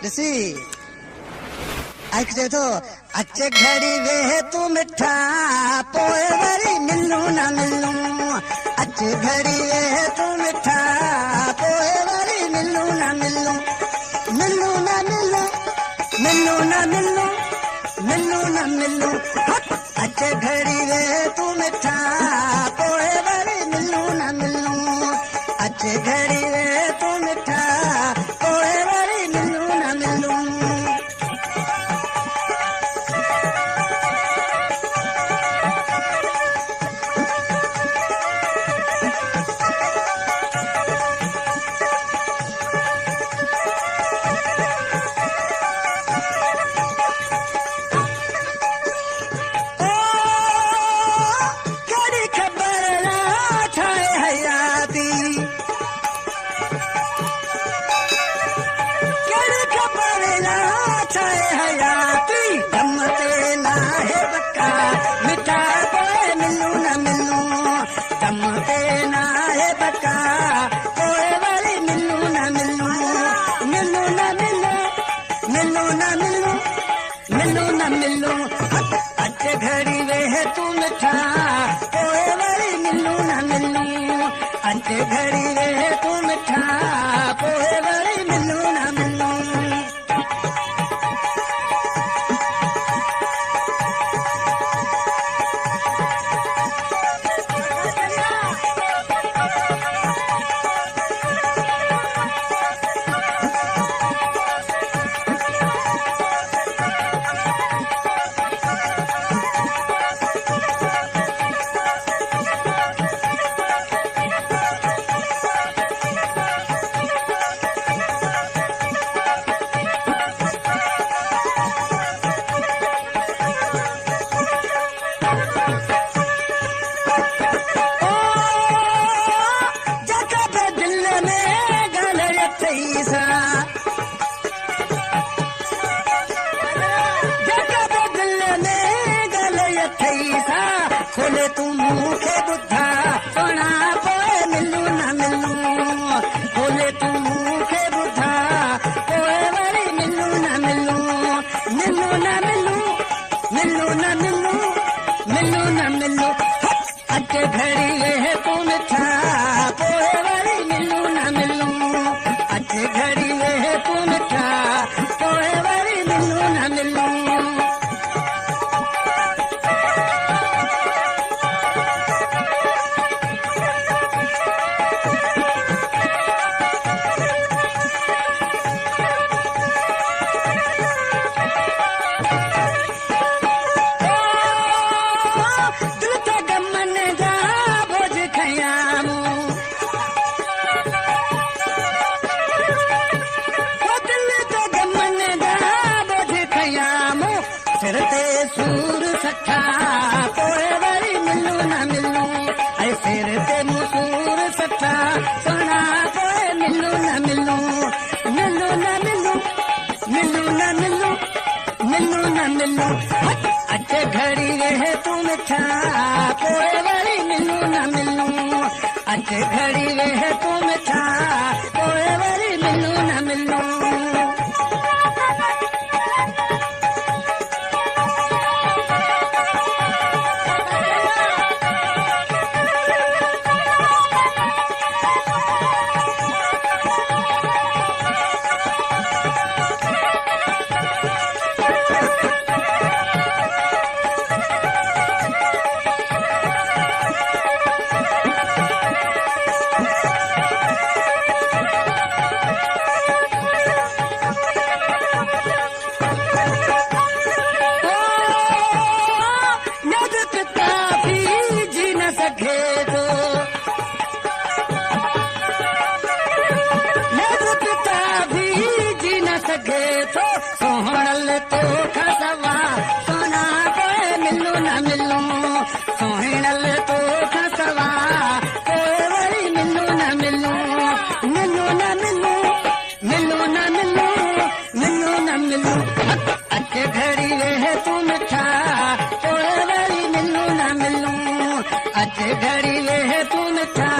ॾिसी आखिजे थो अचे घड़ी वेह तूं मिठा पोइ वरी मिलूं न मिलूं अचे घड़ी वेह तूं मिठा पोइ वरी मिलूं न मिलूं मिलूं न मिलूं मिलूं न मिलूं मिलूं न मिलूं अचे घड़ी वेह तूं मिठा पोइ वरी मिलूं न मिलूं अचे घड़ी वेह तूं मिठा पोइ वरी मिलूं न मिलूं अचे घड़ी वेह तूं मिठा पोइ वरी मिलूं न मिलूं अचे घड़ी वेह तूं मिठा पोइ वरी मिलूं न मिलूं खोले तूं मूंखे ॿुधा सोना पोइ मिलूं न मिलूं खोले तूं मूंखे ॿुधा पोइ वरी मिलूं न मिलूं मिलूं न मिलूं मिलूं न मिलूं मिलूं न मिलूं अचे घड़ी वेह तूं मिठा पोइ वरी मिलूं न मिलूं अचे घड़ी वेह तूं मिठा पोइ वरी मिलूं न मिलूं सूर सठा पोइ वरी मिलूं न मिलूं ऐं सिर ते सूर सठा सोना पोइ मिलूं न मिलूं मिलूं न मिलूं मिलूं न मिलूं मिलूं न मिलूं अचे घड़ी वेह तूं मिठा पोइ वरी मिलूं न मिलूं अचे घड़ी वेह तूं मिठा पोइ वरी मिलूं न मिलूं सोहणल तो खसवा सोना पोइ मिलूं न मिलूं सोहणल तो खसवा पोइ वरी मिलूं न मिलूं मिलूं न मिलूं मिलूं न मिलूं मिलूं न मिलूं अचे घड़ी वेह तूं मिठा पोइ वरी मिलूं न मिलूं अचे घड़ी वेह तूं मिठा